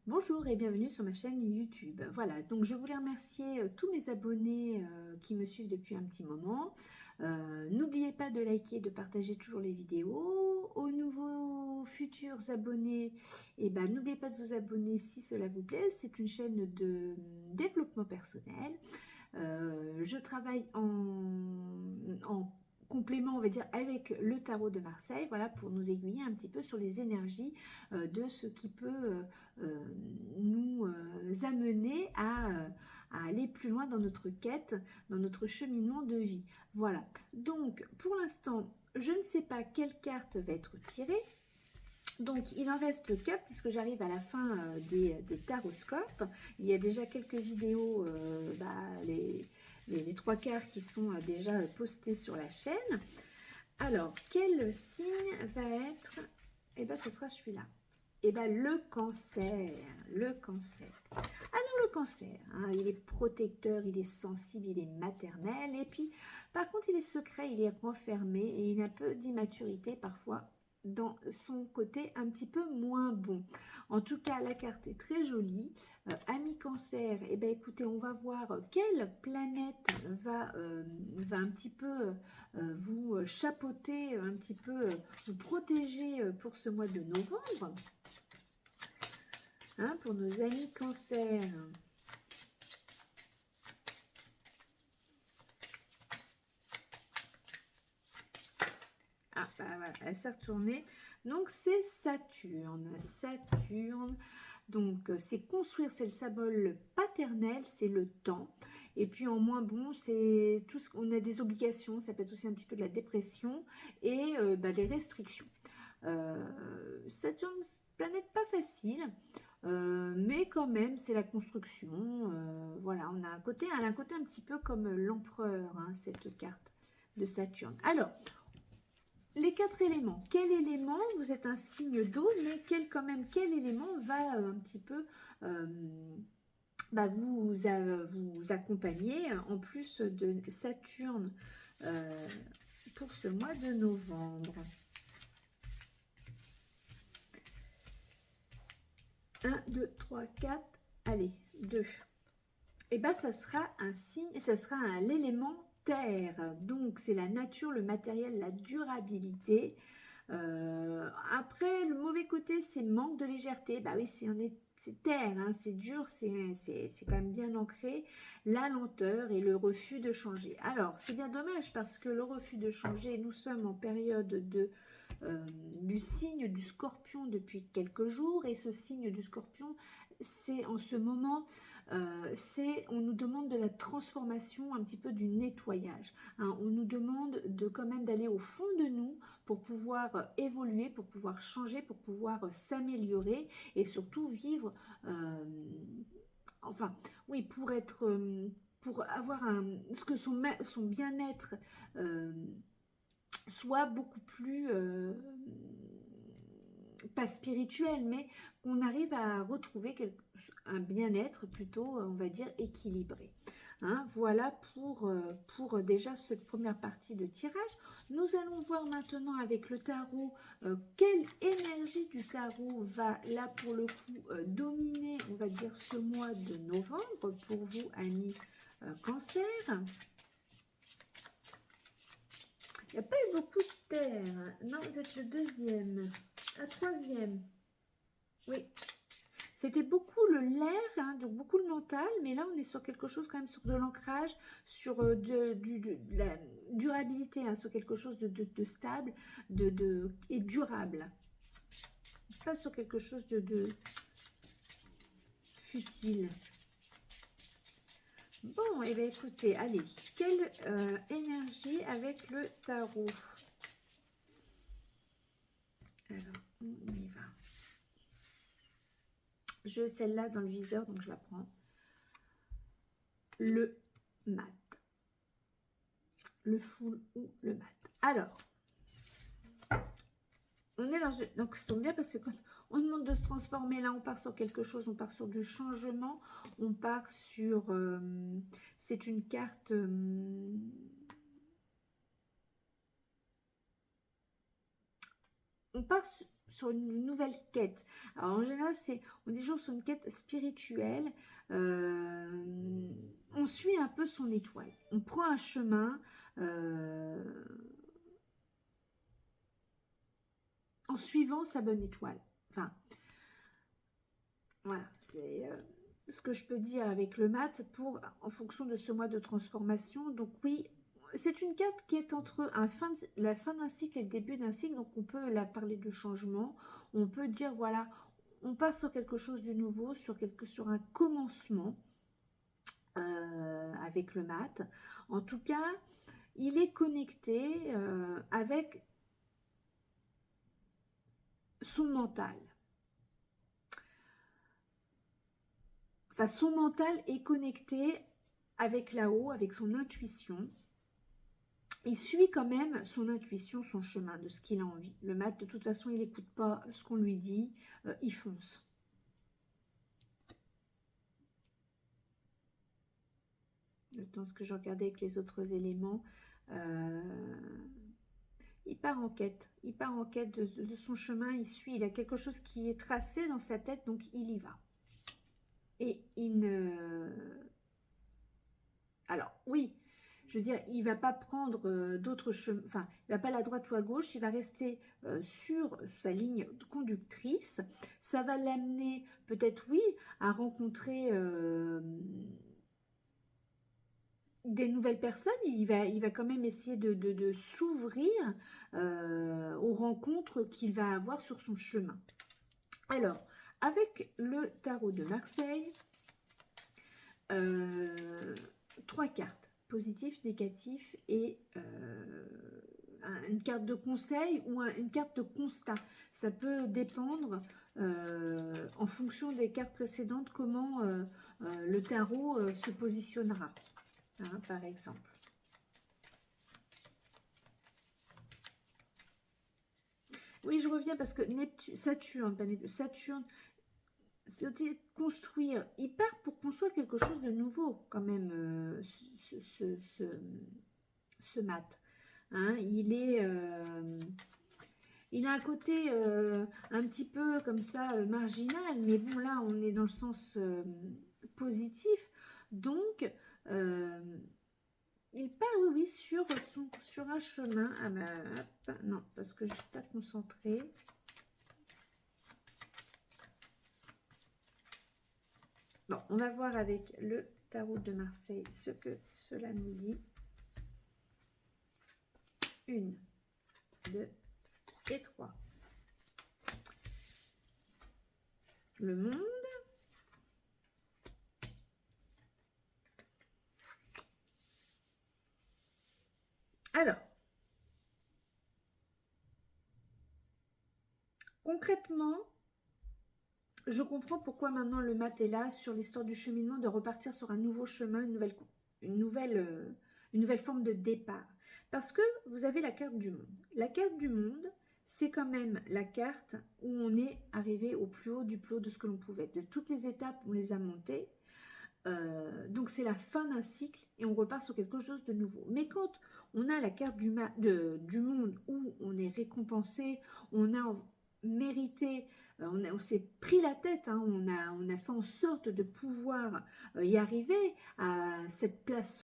Bonjour et bienvenue sur ma chaîne YouTube. Voilà, donc je voulais remercier tous mes abonnés qui me suivent depuis un petit moment. N'oubliez pas de liker et de partager toujours les vidéos. Aux nouveaux futurs abonnés, n'oubliez pas de vous abonner si cela vous plaît. C'est une chaîne de développement personnel. Je travaille en complément, on va dire, avec le tarot de Marseille, voilà, pour nous aiguiller un petit peu sur les énergies de ce qui peut nous amener à aller plus loin dans notre quête, dans notre cheminement de vie. Voilà. Donc, pour l'instant, je ne sais pas quelle carte va être tirée. Donc, il en reste 4 puisque j'arrive à la fin des taroscopes. Il y a déjà quelques vidéos, les 3 quarts qui sont déjà postées sur la chaîne. Alors, quel signe va être... Eh bien, ce sera celui-là. Eh bien, le cancer. Le cancer. Alors, le cancer, hein, il est protecteur, il est sensible, il est maternel. Et puis, par contre, il est secret, il est renfermé et il a un peu d'immaturité parfois dans son côté un petit peu moins bon. En tout cas, la carte est très jolie. Ami Cancer, eh bien, écoutez, on va voir quelle planète va un petit peu vous chapeauter, un petit peu vous protéger pour ce mois de novembre. Hein, pour nos amis Cancer. Ah, bah voilà, elle s'est retournée. Donc, c'est Saturne. Saturne, donc, c'est construire, c'est le symbole paternel, c'est le temps. Et puis, en moins bon, c'est tout ce qu'on a des obligations, ça peut être aussi un petit peu de la dépression et des restrictions. Saturne, planète pas facile, mais quand même, c'est la construction. Voilà, on a elle a un côté un petit peu comme l'empereur, hein, cette carte de Saturne. Alors, les 4 éléments. Quel élément, vous êtes un signe d'eau, mais quel élément va un petit peu vous accompagner en plus de Saturne pour ce mois de novembre. 1, 2, 3, 4, allez, 2. Et bien, ça sera un signe, ça sera l'élément terre. Donc, c'est la nature, le matériel, la durabilité. Après, le mauvais côté, c'est manque de légèreté. Bah oui, c'est terre, hein, c'est dur, c'est quand même bien ancré. La lenteur et le refus de changer. Alors, c'est bien dommage parce que le refus de changer, nous sommes en période du signe du scorpion depuis quelques jours. Et ce signe du scorpion, c'est en ce moment, on nous demande de la transformation, un petit peu du nettoyage. Hein. On nous demande quand même d'aller au fond de nous pour pouvoir évoluer, pour pouvoir changer, pour pouvoir s'améliorer et surtout vivre, oui, pour avoir ce que son bien-être soit beaucoup plus, pas spirituel, mais qu'on arrive à retrouver un bien-être plutôt, on va dire, équilibré. Hein, voilà pour déjà cette première partie de tirage. Nous allons voir maintenant avec le tarot quelle énergie du tarot va là pour le coup dominer, on va dire, ce mois de novembre pour vous, amis Cancer. Il n'y a pas eu beaucoup de terre. Non, vous êtes le deuxième. La troisième. Oui. C'était beaucoup le l'air, hein, donc beaucoup le mental, mais là on est sur quelque chose quand même, sur de l'ancrage, sur de la durabilité, hein, sur quelque chose de stable et durable. Pas sur quelque chose de futile. Bon, et bien écoutez, allez, quelle énergie avec le tarot? Alors, on y va. Je celle-là dans le viseur, donc je la prends. Le mat. Le full ou le mat. Alors, on est dans... Donc, ça tombe bien parce que quand on demande de se transformer, là, on part sur quelque chose, on part sur du changement, on part sur... c'est une carte... on part sur une nouvelle quête. Alors en général, on est toujours sur une quête spirituelle. On suit un peu son étoile. On prend un chemin en suivant sa bonne étoile. Enfin, voilà, c'est ce que je peux dire avec le mat en fonction de ce mois de transformation. Donc oui, c'est une carte qui est entre la fin d'un cycle et le début d'un cycle. Donc on peut la parler de changement. On peut dire, voilà, on passe sur quelque chose de nouveau, sur un commencement avec le mat. En tout cas, il est connecté avec son mental. Enfin, son mental est connecté avec là-haut, avec son intuition. Il suit quand même son intuition, son chemin, de ce qu'il a envie. Le mat, de toute façon, il n'écoute pas ce qu'on lui dit, il fonce. Le temps que je regardais avec les autres éléments, il part en quête. Il part en quête de son chemin, il suit. Il a quelque chose qui est tracé dans sa tête, donc il y va. Et il ne... Alors, oui, je veux dire, il va pas prendre d'autres chemins, enfin, il va pas aller à droite ou à gauche, il va rester sur sa ligne conductrice. Ça va l'amener, peut-être, oui, à rencontrer des nouvelles personnes. Il va quand même essayer de s'ouvrir aux rencontres qu'il va avoir sur son chemin. Alors, avec le tarot de Marseille, 3 cartes, positif, négatif et une carte de conseil ou une carte de constat. Ça peut dépendre en fonction des cartes précédentes comment le tarot se positionnera, hein, par exemple. Oui, je reviens parce que Saturne, c'est construire. Il part pour construire quelque chose de nouveau, quand même, ce mat. Hein, il a un côté un petit peu comme ça, marginal, mais bon, là, on est dans le sens positif. Donc, il part, oui, sur un chemin. Ah ben, hop, non, parce que je ne suis pas concentrée. Bon, on va voir avec le tarot de Marseille ce que cela nous dit. 1, 2 et 3. Le monde. Alors, concrètement, je comprends pourquoi maintenant le mat est là sur l'histoire du cheminement, de repartir sur un nouveau chemin, une nouvelle forme de départ. Parce que vous avez la carte du monde. La carte du monde, c'est quand même la carte où on est arrivé au plus haut du plus haut de ce que l'on pouvait. De toutes les étapes, on les a montées. Donc c'est la fin d'un cycle et on repart sur quelque chose de nouveau. Mais quand on a la carte du monde où on est récompensé, on a mérité, on s'est pris la tête, hein, on a fait en sorte de pouvoir y arriver à cette place